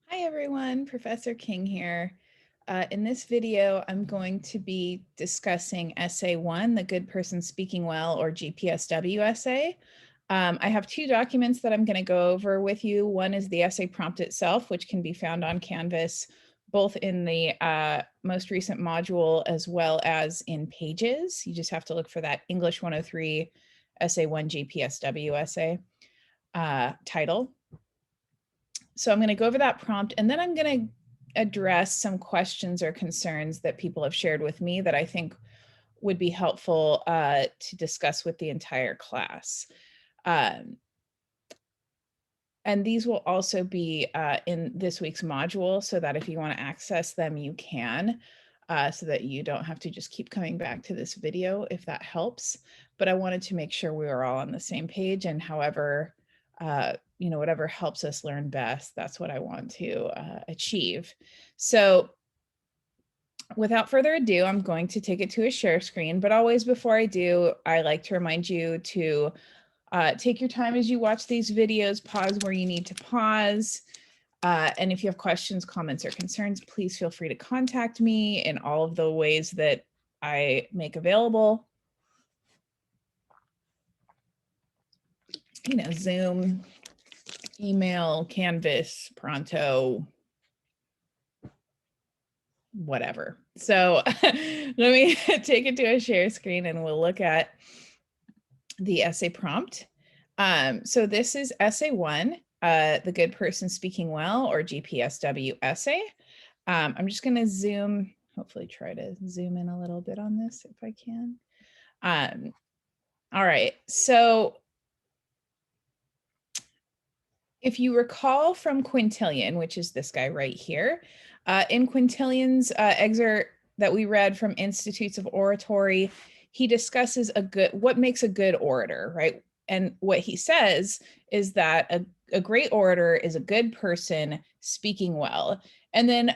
Hi everyone, Professor King here. In this video, I'm going to be discussing Essay 1, the Good Person Speaking Well, or GPSW essay. I have two documents that I'm going to go over with you. One is the essay prompt itself, which can be found on Canvas, both in the most recent module as well as in Pages. You just have to look for that English 103 Essay 1 GPSW essay title. So I'm going to go over that prompt, and then I'm going to address some questions or concerns that people have shared with me that I think would be helpful to discuss with the entire class. And these will also be in this week's module, so that if you want to access them, you can, so that you don't have to just keep coming back to this video, if that helps. But I wanted to make sure we were all on the same page, and however, whatever helps us learn best, that's what I want to achieve. So without further ado, I'm going to take it to a share screen, but always before I do, I like to remind you to take your time as you watch these videos, pause where you need to pause. And if you have questions, comments, or concerns, please feel free to contact me in all of the ways that I make available. Zoom, email, Canvas, Pronto, whatever. So let me take it to a share screen and we'll look at the essay prompt. So this is essay 1, the Good Person Speaking Well, or GPSW essay. I'm just going to zoom, hopefully try to zoom in a little bit on this if I can. All right, so if you recall from Quintillion, which is this guy right here, in Quintillion's excerpt that we read from Institutes of Oratory, he discusses what makes a good orator, right? And what he says is that a great orator is a good person speaking well. And then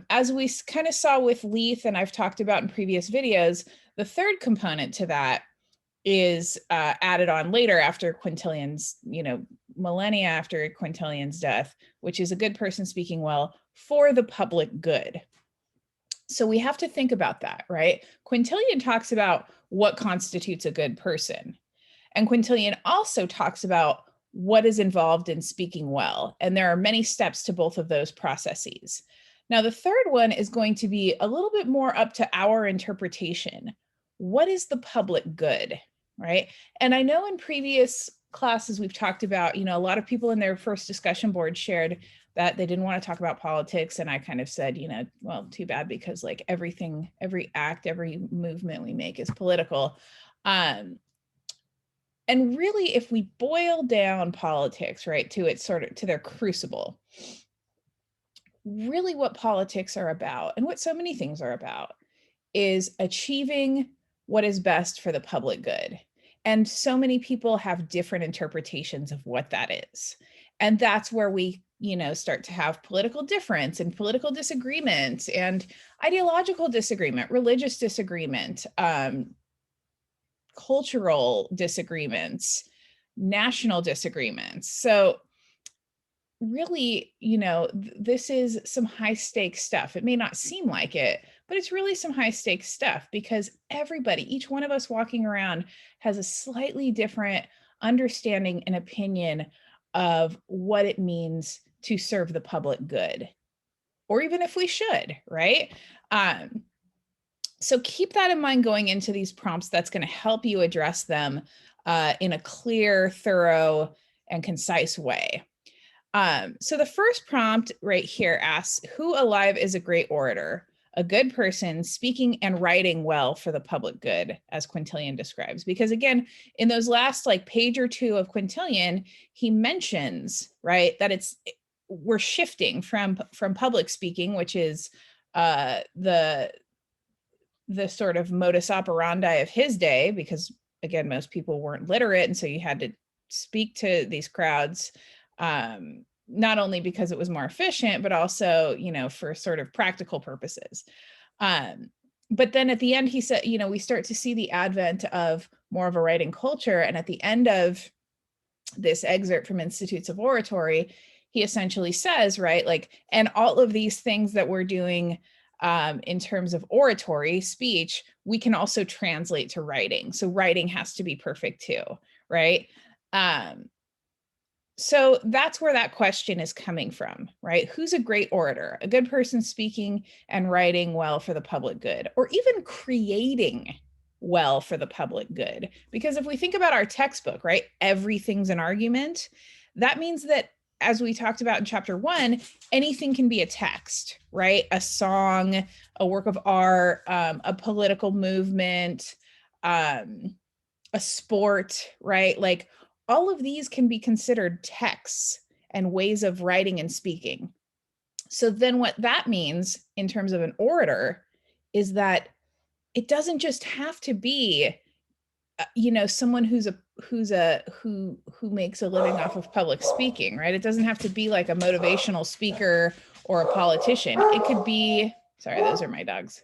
as we kind of saw with Leith, and I've talked about in previous videos, the third component to that is added on later after Quintillion's, millennia after Quintillion's death, which is a good person speaking well for the public good. So we have to think about that, right? Quintillion talks about what constitutes a good person. And Quintillion also talks about what is involved in speaking well. And there are many steps to both of those processes. Now, the third one is going to be a little bit more up to our interpretation. What is the public good, right? And I know in previous classes we've talked about, a lot of people in their first discussion board shared that they didn't want to talk about politics. And I kind of said, well, too bad, because like everything, every act, every movement we make is political. And really, if we boil down politics, right, to its to their crucible, really what politics are about, and what so many things are about, is achieving what is best for the public good. And so many people have different interpretations of what that is. And that's where we, start to have political difference and political disagreement and ideological disagreement, religious disagreement, cultural disagreements, national disagreements. So really, this is some high stakes stuff. It may not seem like it, but it's really some high stakes stuff, because everybody, each one of us walking around, has a slightly different understanding and opinion of what it means to serve the public good, or even if we should, right? So keep that in mind going into these prompts. That's going to help you address them in a clear, thorough, and concise way. So the first prompt right here asks, who alive is a great orator? A good person speaking and writing well for the public good, as Quintillion describes. Because again, in those last page or two of Quintillion, he mentions, right, that we're shifting from public speaking, which is the sort of modus operandi of his day, because again, most people weren't literate, and so you had to speak to these crowds, not only because it was more efficient, but also, for sort of practical purposes. But then at the end, he said, we start to see the advent of more of a writing culture. And at the end of this excerpt from Institutes of Oratory, he essentially says, right, like, and all of these things that we're doing in terms of oratory, speech, we can also translate to writing. So writing has to be perfect too, right? So that's where that question is coming from, right? Who's a great orator? A good person speaking and writing well for the public good, or even creating well for the public good. Because if we think about our textbook, right, everything's an argument. That means that, as we talked about in chapter 1, anything can be a text, right? A song, a work of art, a political movement, a sport, right? Like, all of these can be considered texts and ways of writing and speaking. So then what that means in terms of an orator is that it doesn't just have to be someone who makes a living off of public speaking, right? It doesn't have to be like a motivational speaker or a politician. It could be, sorry, those are my dogs.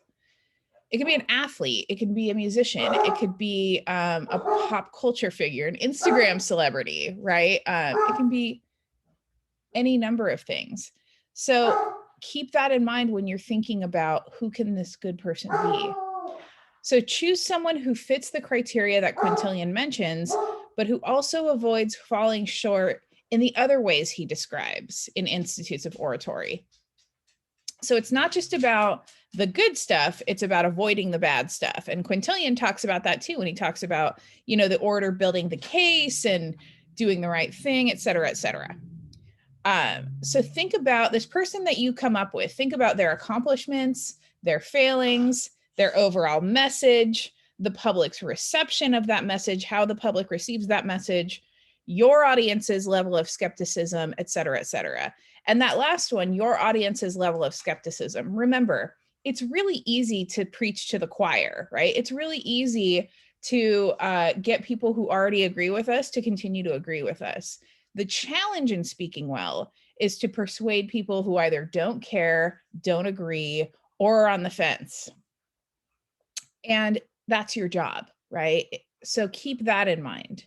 It could be an athlete, it could be a musician, it could be a pop culture figure, an Instagram celebrity, right? It can be any number of things. So keep that in mind when you're thinking about who can this good person be. So choose someone who fits the criteria that Quintilian mentions, but who also avoids falling short in the other ways he describes in Institutes of Oratory. So it's not just about the good stuff, it's about avoiding the bad stuff. And Quintilian talks about that too, when he talks about, the orator building the case and doing the right thing, et cetera, et cetera. So think about this person that you come up with. Think about their accomplishments, their failings, their overall message, the public's reception of that message, how the public receives that message, your audience's level of skepticism, et cetera, et cetera. And that last one, your audience's level of skepticism. Remember, it's really easy to preach to the choir, right? It's really easy to get people who already agree with us to continue to agree with us. The challenge in speaking well is to persuade people who either don't care, don't agree, or are on the fence. And that's your job, right? So keep that in mind.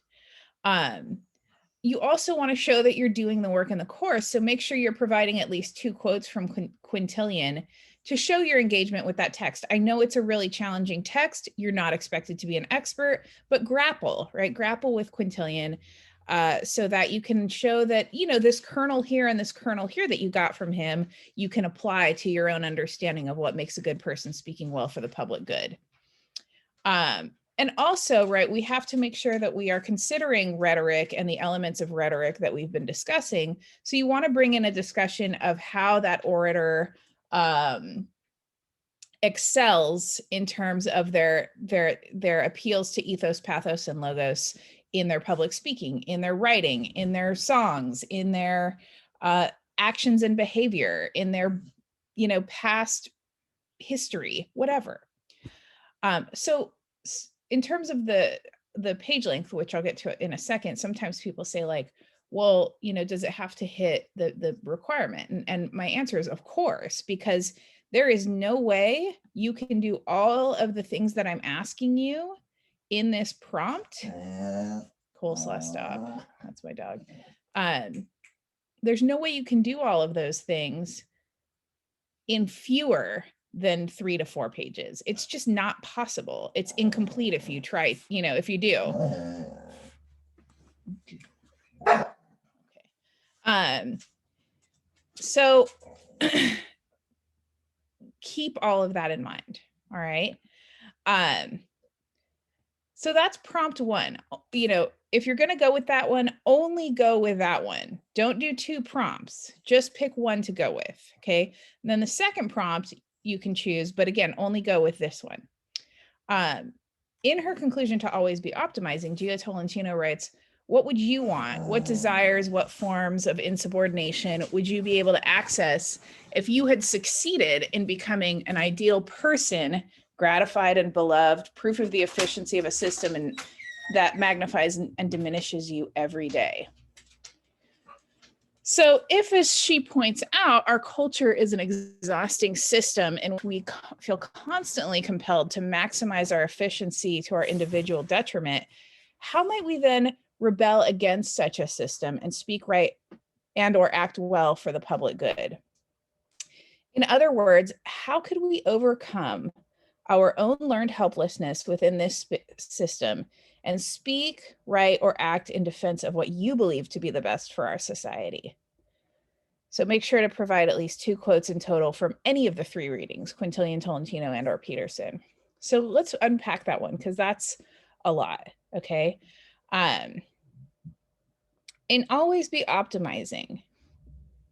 You also want to show that you're doing the work in the course. So make sure you're providing at least 2 quotes from Quintilian to show your engagement with that text. I know it's a really challenging text. You're not expected to be an expert, but grapple, right? Grapple with Quintilian so that you can show that, this kernel here and this kernel here that you got from him, you can apply to your own understanding of what makes a good person speaking well for the public good. And also, right, we have to make sure that we are considering rhetoric and the elements of rhetoric that we've been discussing. So you want to bring in a discussion of how that orator excels in terms of their appeals to ethos, pathos, and logos in their public speaking, in their writing, in their songs, in their actions and behavior, in their, past history, whatever. So in terms of the page length, which I'll get to in a second, sometimes people say like, well, does it have to hit the requirement? And my answer is of course, because there is no way you can do all of the things that I'm asking you in this prompt. Coleslaw, stop. That's my dog. There's no way you can do all of those things in fewer than 3 to 4 pages. It's just not possible. It's incomplete if you try, if you do. Okay. So keep all of that in mind. All right. So that's prompt 1. If you're going to go with that one, only go with that one. Don't do 2 prompts. Just pick one to go with. Okay. And then the second prompt you can choose, but again, only go with this one. In her conclusion to always be optimizing, Gia Tolentino writes, what would you want? What desires, what forms of insubordination would you be able to access if you had succeeded in becoming an ideal person, gratified and beloved, proof of the efficiency of a system and that magnifies and diminishes you every day? So if, as she points out, our culture is an exhausting system and we feel constantly compelled to maximize our efficiency to our individual detriment, how might we then rebel against such a system and speak right and or act well for the public good. In other words, how could we overcome our own learned helplessness within this system and speak, write, or act in defense of what you believe to be the best for our society? So make sure to provide at least 2 quotes in total from any of the 3 readings, Quintilian, Tolentino, and or Peterson. So let's unpack that one, because that's a lot, okay? And always be optimizing,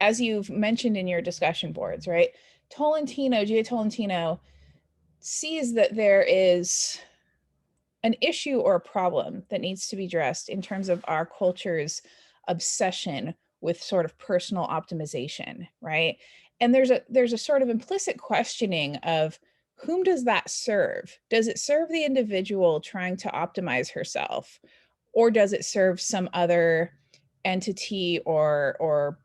as you've mentioned in your discussion boards, right? G.A. Tolentino sees that there is an issue or a problem that needs to be addressed in terms of our culture's obsession with sort of personal optimization, right? And there's a sort of implicit questioning of, whom does that serve? Does it serve the individual trying to optimize herself, or does it serve some other entity or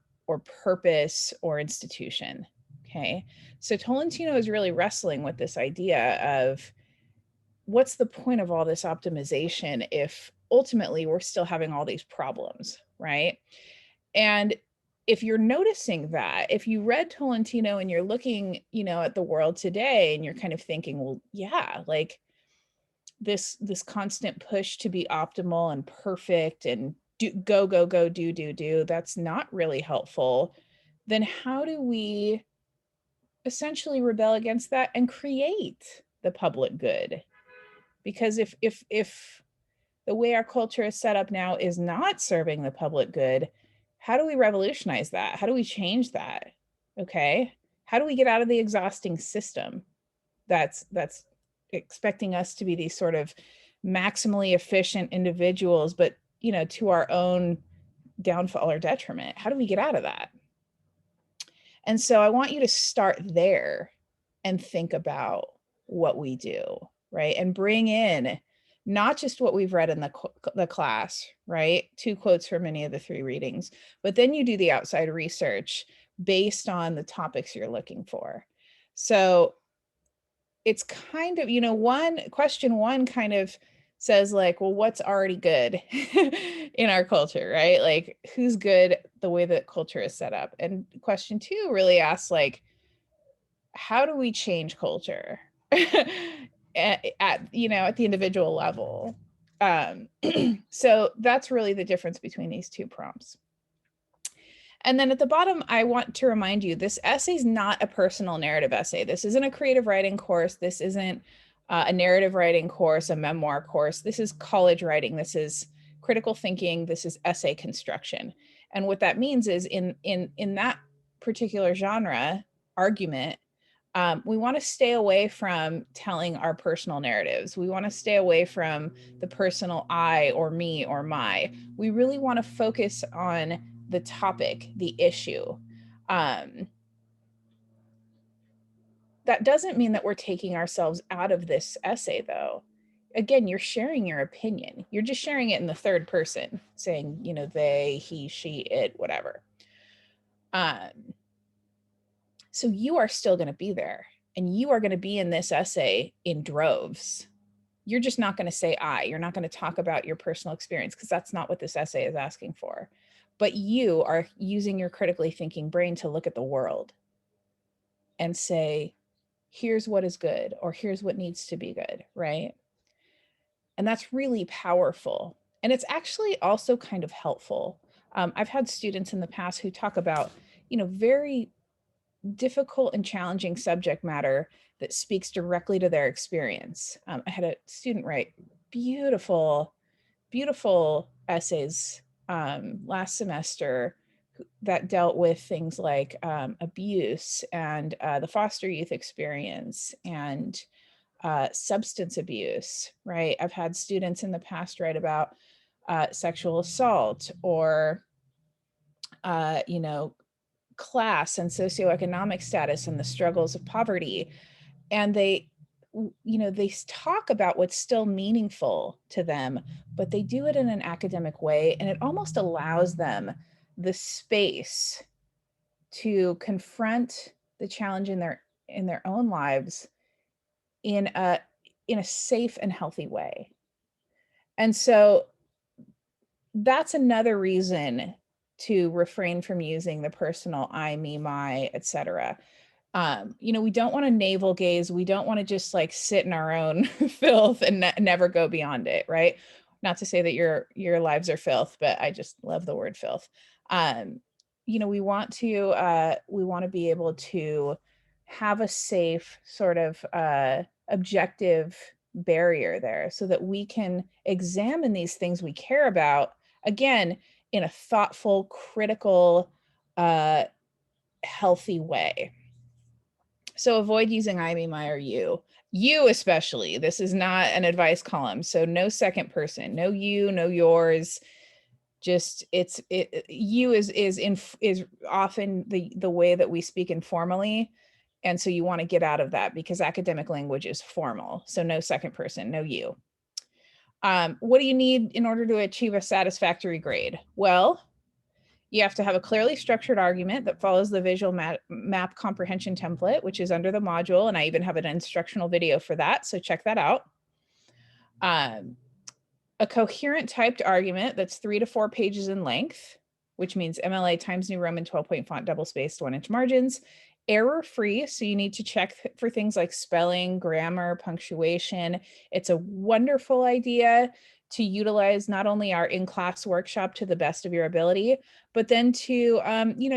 purpose or institution? Okay, so Tolentino is really wrestling with this idea of, what's the point of all this optimization if ultimately we're still having all these problems, right? And if you're noticing that, if you read Tolentino and you're looking, at the world today and you're kind of thinking, well, yeah, like this constant push to be optimal and perfect and do, that's not really helpful, then how do we essentially rebel against that and create the public good? Because if the way our culture is set up now is not serving the public good, how do we revolutionize that? How do we change that? Okay, how do we get out of the exhausting system that's expecting us to be these sort of maximally efficient individuals, but to our own downfall or detriment? How do we get out of that? And so I want you to start there and think about what we do, right? And bring in not just what we've read in the class, right? 2 quotes from any of the 3 readings, but then you do the outside research based on the topics you're looking for. So it's kind of, question 1 kind of says like, well, what's already good in our culture, right? Like, who's good the way that culture is set up? And question 2 really asks, like, how do we change culture at the individual level? So that's really the difference between these 2 prompts. And then at the bottom, I want to remind you, this essay is not a personal narrative essay. This isn't a creative writing course. This isn't a narrative writing course, a memoir course. This is college writing. This is critical thinking. This is essay construction. And what that means is, in that particular genre argument, we want to stay away from telling our personal narratives. We want to stay away from the personal I or me or my. We really want to focus on the topic, the issue. That doesn't mean that we're taking ourselves out of this essay, though. Again, you're sharing your opinion. You're just sharing it in the third person, saying, they, he, she, it, whatever. So you are still going to be there, and you are going to be in this essay in droves. You're just not going to say I. You're not going to talk about your personal experience, because that's not what this essay is asking for. But you are using your critically thinking brain to look at the world and say, here's what is good, or here's what needs to be good, right? And that's really powerful. And it's actually also kind of helpful. I've had students in the past who talk about, very difficult and challenging subject matter that speaks directly to their experience. I had a student write beautiful, beautiful essays last semester that dealt with things like abuse and the foster youth experience and substance abuse, right? I've had students in the past write about sexual assault or, class and socioeconomic status and the struggles of poverty. And they talk about what's still meaningful to them, but they do it in an academic way, and it almost allows them the space to confront the challenge in their own lives in a safe and healthy way. And so that's another reason to refrain from using the personal I, me, my, etc. We don't want to navel gaze. We don't want to just like sit in our own filth and never go beyond it, right? Not to say that your lives are filth, but I just love the word filth. We want to be able to have a safe sort of objective barrier there so that we can examine these things we care about, again, in a thoughtful, critical, healthy way. So avoid using I, me, my, or you. You especially. This is not an advice column. So no second person, no you, no yours. Just you is often the way that we speak informally. And so you want to get out of that because academic language is formal. So no second person, no you. What do you need in order to achieve a satisfactory grade? Well, you have to have a clearly structured argument that follows the visual map comprehension template, which is under the module. And I even have an instructional video for that. So check that out. A coherent typed argument that's 3 to 4 pages in length, which means MLA Times New Roman 12-point font, double spaced, 1-inch margins, error-free. So you need to check for things like spelling, grammar, punctuation. It's a wonderful idea to utilize not only our in-class workshop to the best of your ability, but then to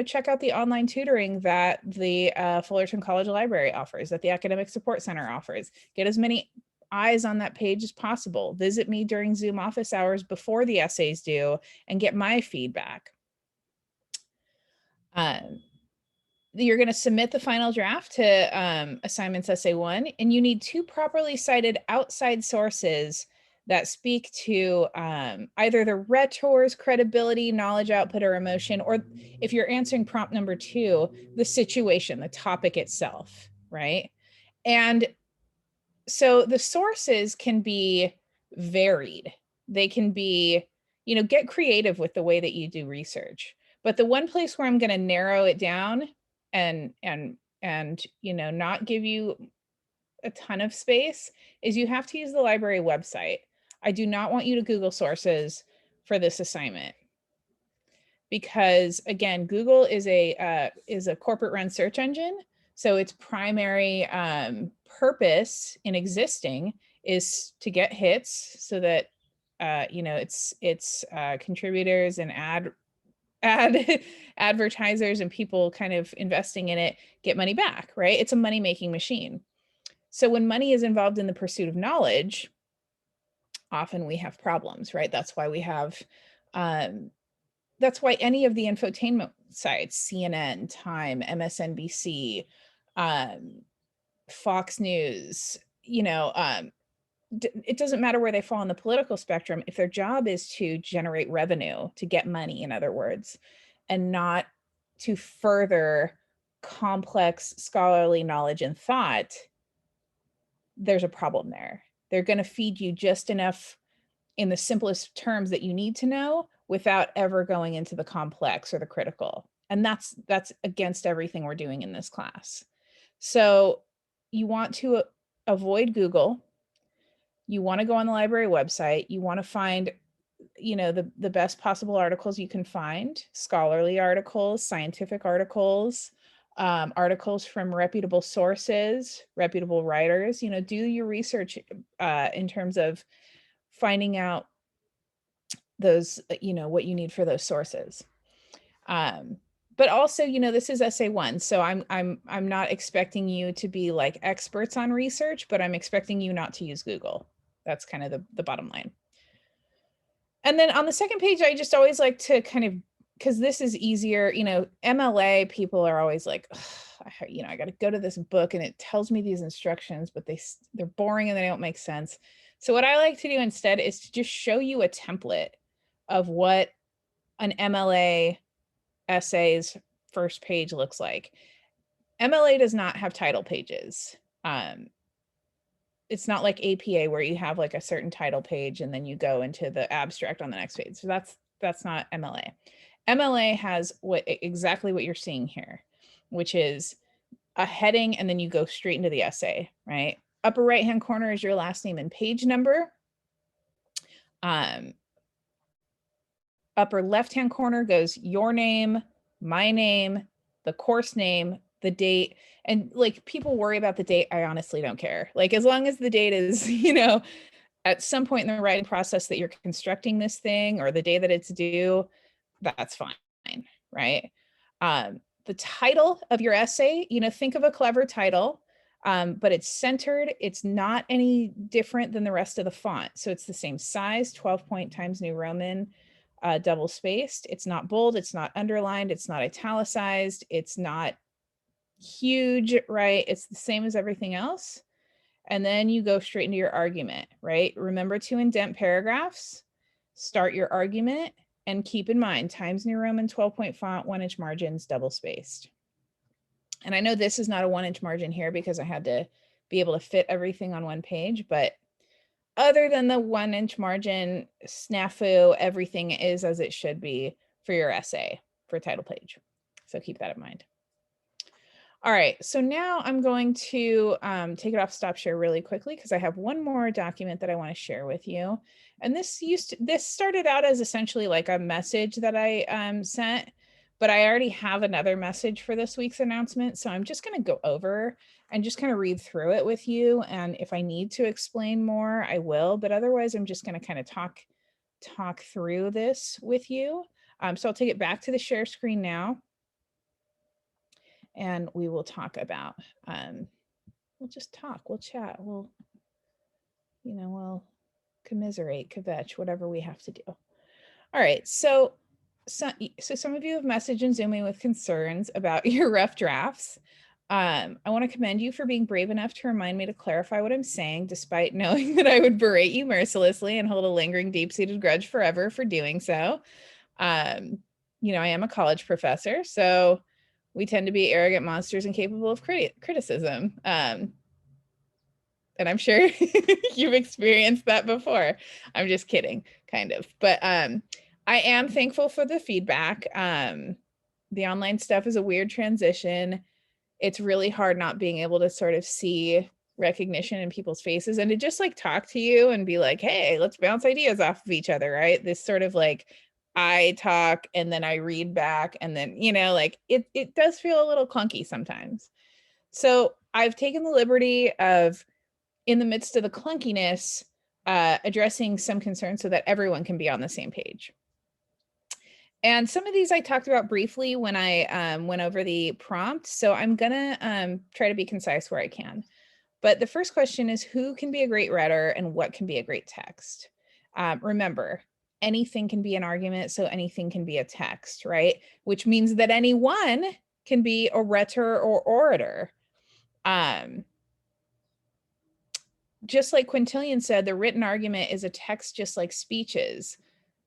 check out the online tutoring that the Fullerton College Library offers, that the Academic Support Center offers. Get as many eyes on that page as possible. Visit me during Zoom office hours before the essays due and get my feedback. You're going to submit the final draft to assignments essay 1, and you need 2 properly cited outside sources that speak to either the rhetor's credibility, knowledge output, or emotion, or if you're answering prompt number 2, the situation, the topic itself, right? And so the sources can be varied. They can be, get creative with the way that you do research. But the one place where I'm going to narrow it down and not give you a ton of space is you have to use the library website. I do not want you to Google sources for this assignment because, again, Google is a corporate run search engine. So its primary purpose in existing is to get hits so that its contributors and advertisers and people kind of investing in it get money back, right? It's a money-making machine. So when money is involved in the pursuit of knowledge, often we have problems, right? That's why we have that's why any of the infotainment sites, CNN, Time, MSNBC, Fox News, it doesn't matter where they fall on the political spectrum. If their job is to generate revenue, to get money, in other words, and not to further complex scholarly knowledge and thought, there's a problem there. They're going to feed you just enough in the simplest terms that you need to know without ever going into the complex or the critical. And that's against everything we're doing in this class. So you want to avoid Google. You want to go on the library website. You want to find, the best possible articles you can find, scholarly articles, scientific articles, articles from reputable sources, reputable writers. Do your research in terms of finding out those, what you need for those sources. But also, this is essay 1, so I'm not expecting you to be like experts on research, but I'm expecting you not to use Google. That's kind of the bottom line. And then on the second page, I just always like to kind of, because this is easier, MLA people are always like, I got to go to this book and it tells me these instructions, but they're boring and they don't make sense. So what I like to do instead is to just show you a template of what an MLA essay's first page looks like. MLA does not have title pages. It's not like APA where you have like a certain title page and then you go into the abstract on the next page. So that's not MLA. MLA has exactly what you're seeing here, which is a heading and then you go straight into the essay, right? Upper right-hand corner is your last name and page number. upper left-hand corner goes your name, my name, the course name, the date. And like people worry about the date. I honestly don't care. Like as long as the date is, you know, at some point in the writing process that you're constructing this thing or the day that it's due, that's fine, right? The title of your essay, you know, think of a clever title, but it's centered. It's not any different than the rest of the font. So it's the same size, 12 point Times New Roman, double spaced. It's not bold. It's not underlined. It's not italicized. It's not huge, right? It's the same as everything else. And then you go straight into your argument, right? Remember to indent paragraphs, start your argument, and keep in mind Times New Roman 12-point font, 1-inch margins, double spaced. And I know this is not a 1-inch margin here because I had to be able to fit everything on one page, but other than the 1-inch margin snafu, everything is as it should be for your essay for title page. So keep that in mind. All right, so now I'm going to take it off stop share really quickly because I have one more document that I want to share with you. And this started out as essentially like a message that I sent, but I already have another message for this week's announcement. So I'm just going to go over and just kind of read through it with you. And if I need to explain more, I will. But otherwise, I'm just going to kind of talk through this with you. So I'll take it back to the share screen now. And we will talk about, we'll just talk, we'll chat, we'll commiserate, kvetch, whatever we have to do. All right, so some of you have messaged and Zoom me with concerns about your rough drafts. I want to commend you for being brave enough to remind me to clarify what I'm saying, despite knowing that I would berate you mercilessly and hold a lingering, deep-seated grudge forever for doing so. I am a college professor, so we tend to be arrogant monsters and capable of criticism. And I'm sure you've experienced that before. I'm just kidding, kind of. But I am thankful for the feedback. The online stuff is a weird transition. It's really hard not being able to sort of see recognition in people's faces and to just like talk to you and be like, hey, let's bounce ideas off of each other, right? This sort of like I talk and then I read back and then, like it does feel a little clunky sometimes. So I've taken the liberty of, in the midst of the clunkiness, addressing some concerns so that everyone can be on the same page. And some of these I talked about briefly when I went over the prompt. So I'm gonna try to be concise where I can. But the first question is, who can be a great writer and what can be a great text? Remember, anything can be an argument, so anything can be a text, right? Which means that anyone can be a rhetor or orator. Just like Quintilian said, the written argument is a text just like speeches.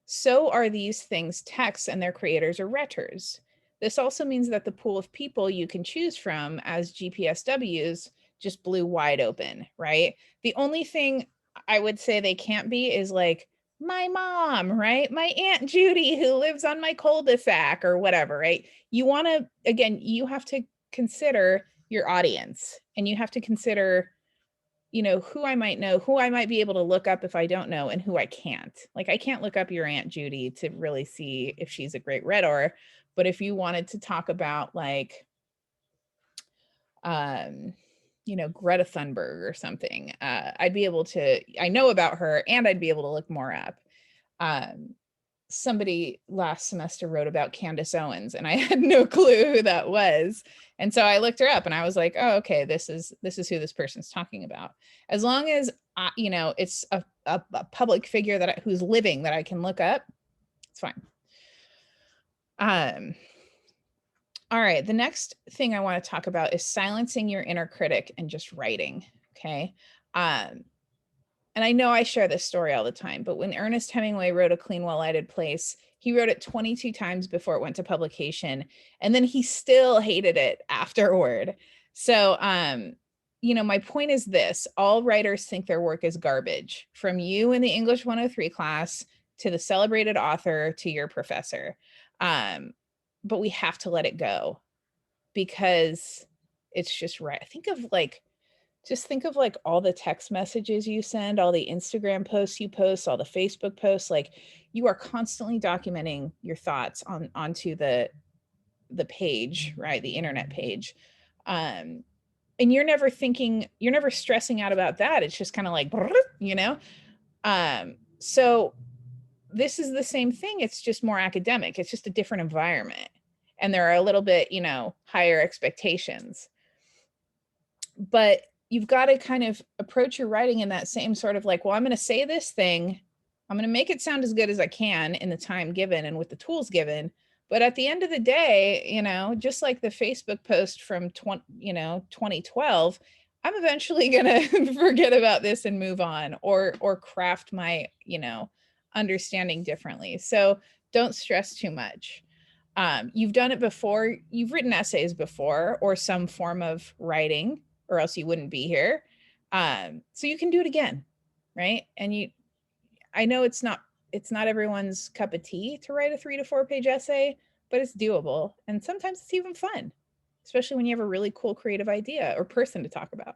So are these things texts and their creators are rhetors. This also means that the pool of people you can choose from as GPSWs just blew wide open, right? The only thing I would say they can't be is like my mom, right? My Aunt Judy who lives on my cul-de-sac or whatever, right? You want to, again, you have to consider your audience and you have to consider, who I might know, who I might be able to look up if I don't know, and who I can't. Like I can't look up your Aunt Judy to really see if she's a great rhetor, but if you wanted to talk about like, Greta Thunberg or something, I'd be able to, I know about her and I'd be able to look more up. Somebody last semester wrote about Candace Owens and I had no clue who that was. And so I looked her up and I was like, oh, okay, this is who this person's talking about. As long as, it's a public figure who's living that I can look up, it's fine. All right, the next thing I want to talk about is silencing your inner critic and just writing, okay? And I know I share this story all the time, but when Ernest Hemingway wrote A Clean, Well-Lighted Place, he wrote it 22 times before it went to publication, and then he still hated it afterward. So, my point is this: all writers think their work is garbage, from you in the English 103 class to the celebrated author to your professor. But we have to let it go because it's just right. Think of like Just think of like all the text messages you send, all the Instagram posts you post, all the Facebook posts, like you are constantly documenting your thoughts onto the page, right? The internet page. Um, and you're never thinking, you're never stressing out about that. It's just kind of like, you know? So this is the same thing. It's just more academic. It's just a different environment. And there are a little bit, you know, higher expectations. But you've got to kind of approach your writing in that same sort of like, well, I'm going to say this thing. I'm going to make it sound as good as I can in the time given and with the tools given. But at the end of the day, you know, just like the Facebook post from 2012, I'm eventually going to forget about this and move on or craft my, you know, understanding differently. So don't stress too much. You've done it before. You've written essays before or some form of writing, or else you wouldn't be here. So you can do it again, right? And I know it's not everyone's cup of tea to write a 3 to 4 page essay, but it's doable. And sometimes it's even fun, especially when you have a really cool creative idea or person to talk about.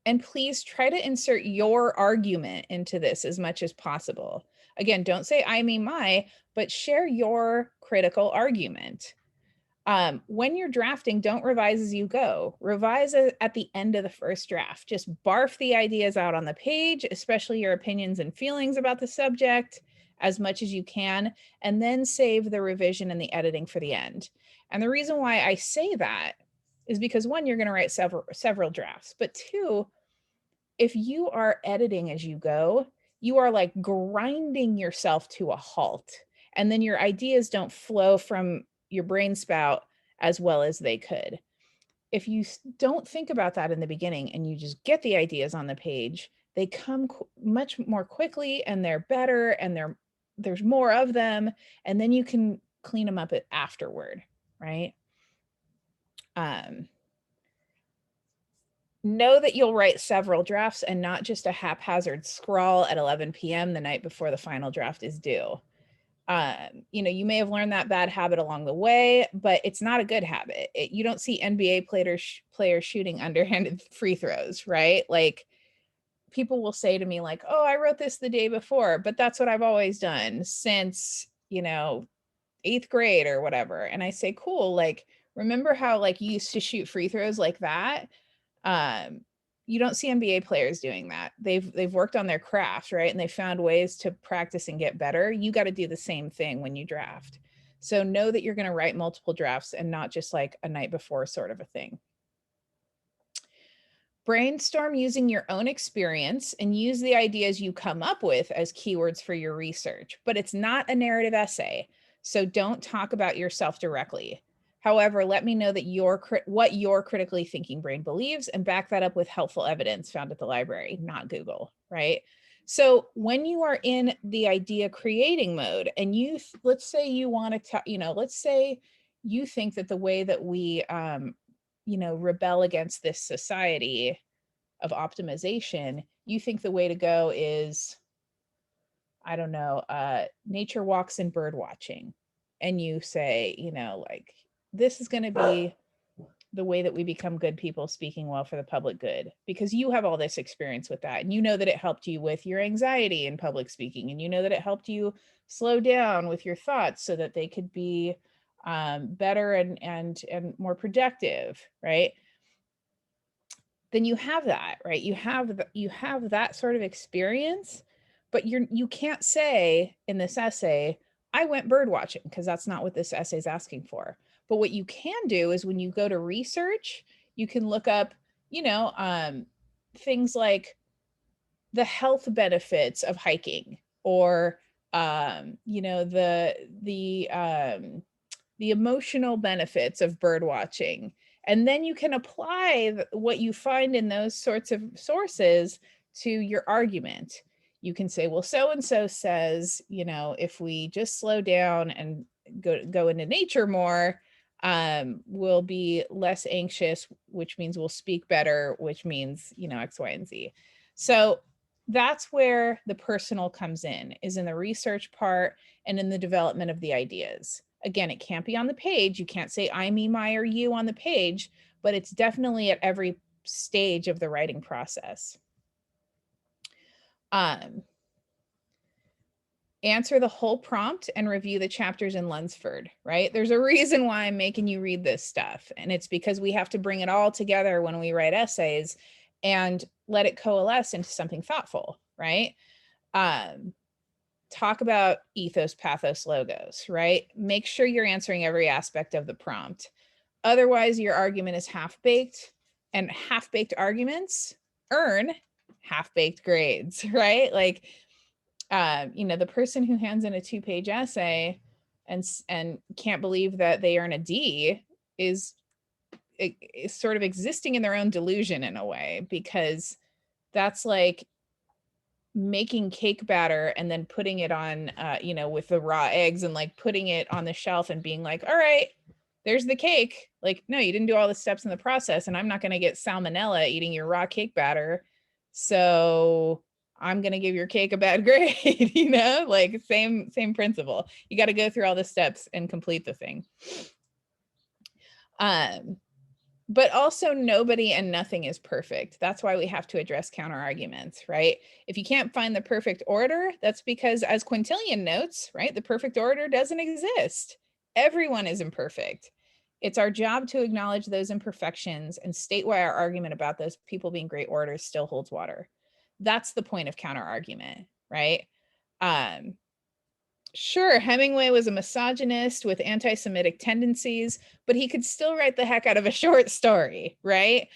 And please try to insert your argument into this as much as possible. Again, don't say I, me, my, but share your critical argument. When you're drafting, don't revise as you go. Revise at the end of the first draft. Just barf the ideas out on the page, especially your opinions and feelings about the subject as much as you can, and then save the revision and the editing for the end. And the reason why I say that is because one, you're going to write several drafts, but two, if you are editing as you go, you are like grinding yourself to a halt. And then your ideas don't flow from your brain spout as well as they could. If you don't think about that in the beginning and you just get the ideas on the page, they come much more quickly and they're better and there's more of them. And then you can clean them up afterward, right? Know that you'll write several drafts and not just a haphazard scrawl at 11 p.m. the night before the final draft is due. You know, you may have learned that bad habit along the way, but it's not a good habit. You don't see NBA players shooting underhanded free throws, right? Like people will say to me like, oh, I wrote this the day before, but that's what I've always done since, you know, 8th grade or whatever. And I say, cool, like, remember how like you used to shoot free throws like that? You don't see NBA players doing that. They've worked on their craft, right? And they found ways to practice and get better. You got to do the same thing when you draft. So know that you're going to write multiple drafts and not just like a night before sort of a thing. Brainstorm using your own experience and use the ideas you come up with as keywords for your research, but it's not a narrative essay. So don't talk about yourself directly. However, let me know that what your critically thinking brain believes and back that up with helpful evidence found at the library, not Google, right? So when you are in the idea creating mode and let's say you want to, let's say you think that the way that we, rebel against this society of optimization, you think the way to go is, I don't know, nature walks and bird watching. And you say, like, this is going to be the way that we become good people speaking well for the public good, because you have all this experience with that. And you know that it helped you with your anxiety in public speaking. And you know that it helped you slow down with your thoughts so that they could be better and more productive, right? Then you have that, right? You have that sort of experience, but you can't say in this essay, I went bird watching, because that's not what this essay is asking for. But what you can do is when you go to research, you can look up, things like the health benefits of hiking, or the emotional benefits of bird watching. And then you can apply what you find in those sorts of sources to your argument. You can say, well, so-and-so says, if we just slow down and go into nature more, we'll be less anxious, which means we'll speak better, which means, X, Y, and Z. So that's where the personal comes in, is in the research part and in the development of the ideas. Again, it can't be on the page. You can't say I, me, my, or you on the page, but it's definitely at every stage of the writing process. Answer the whole prompt and review the chapters in Lunsford, right? There's a reason why I'm making you read this stuff. And it's because we have to bring it all together when we write essays and let it coalesce into something thoughtful, right? Talk about ethos, pathos, logos, right? Make sure you're answering every aspect of the prompt. Otherwise, your argument is half-baked, and half-baked arguments earn half-baked grades, right? Like, you know, the person who hands in a 2-page essay and can't believe that they earn a D is sort of existing in their own delusion in a way, because that's like making cake batter and then putting it on, you know, with the raw eggs and like putting it on the shelf and being like, all right, there's the cake. Like, no, you didn't do all the steps in the process, and I'm not going to get salmonella eating your raw cake batter. So I'm going to give your cake a bad grade, you know, like same principle. You got to go through all the steps and complete the thing. But also nobody and nothing is perfect. That's why we have to address counter arguments, right? If you can't find the perfect orator, that's because, as Quintilian notes, right, the perfect orator doesn't exist. Everyone is imperfect. It's our job to acknowledge those imperfections and state why our argument about those people being great orators still holds water. That's the point of counter argument, right? Sure, Hemingway was a misogynist with anti-Semitic tendencies, but he could still write the heck out of a short story, right?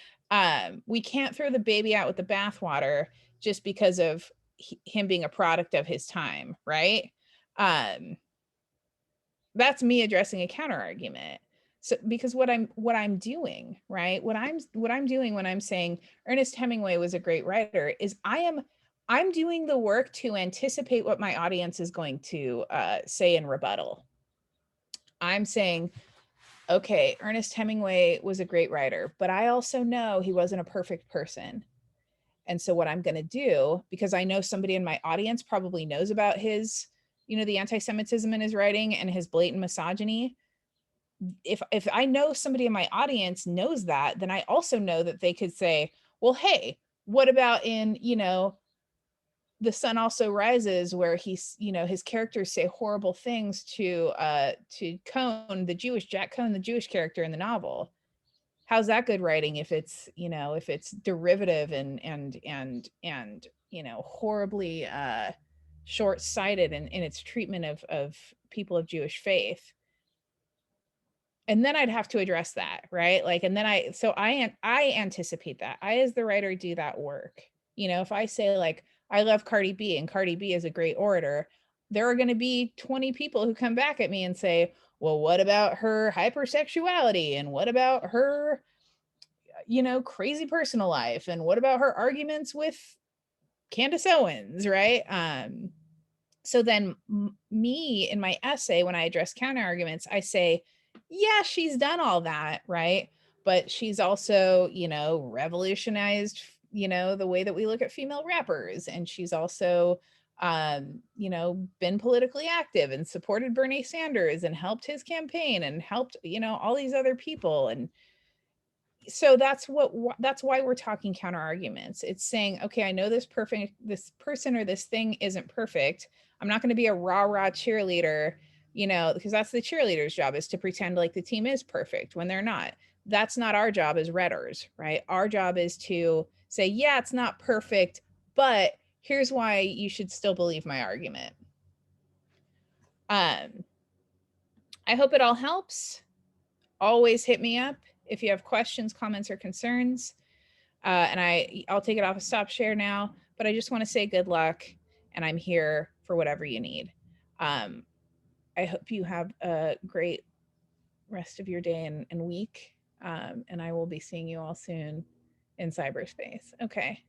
We can't throw the baby out with the bathwater just because of him being a product of his time, right? That's me addressing a counter argument. So because what I'm doing, right? What I'm doing when I'm saying Ernest Hemingway was a great writer is I'm doing the work to anticipate what my audience is going to say in rebuttal. I'm saying, okay, Ernest Hemingway was a great writer, but I also know he wasn't a perfect person. And so what I'm going to do, because I know somebody in my audience probably knows about his, you know, the anti-Semitism in his writing and his blatant misogyny. If I know somebody in my audience knows that, then I also know that they could say, well, hey, what about in, you know, The Sun Also Rises, where he's, you know, his characters say horrible things to Cohn, Jack Cohn, the Jewish character in the novel. How's that good writing if it's, you know, if it's derivative and you know, horribly short-sighted in its treatment of people of Jewish faith? And then I'd have to address that, right? Like, and then I anticipate that. I, as the writer, do that work. You know, if I say like, I love Cardi B and Cardi B is a great orator, there are going to be 20 people who come back at me and say, well, what about her hypersexuality? And what about her, you know, crazy personal life? And what about her arguments with Candace Owens, right? So then me in my essay, when I address counter arguments, I say, yeah, she's done all that, right? But she's also, you know, revolutionized, you know, the way that we look at female rappers. And she's also, you know, been politically active and supported Bernie Sanders and helped his campaign and helped, you know, all these other people. And so that's why we're talking counter arguments. It's saying, okay, I know this person or this thing isn't perfect. I'm not going to be a rah cheerleader, you know, because that's the cheerleader's job, is to pretend like the team is perfect when they're not. That's not our job as redders, right? Our job is to say, yeah, it's not perfect, but here's why you should still believe my argument. I hope it all helps. Always hit me up if you have questions, comments, or concerns. And I'll take it off a stop share now, but I just want to say good luck, and I'm here for whatever you need. I hope you have a great rest of your day and week, and I will be seeing you all soon in cyberspace. Okay.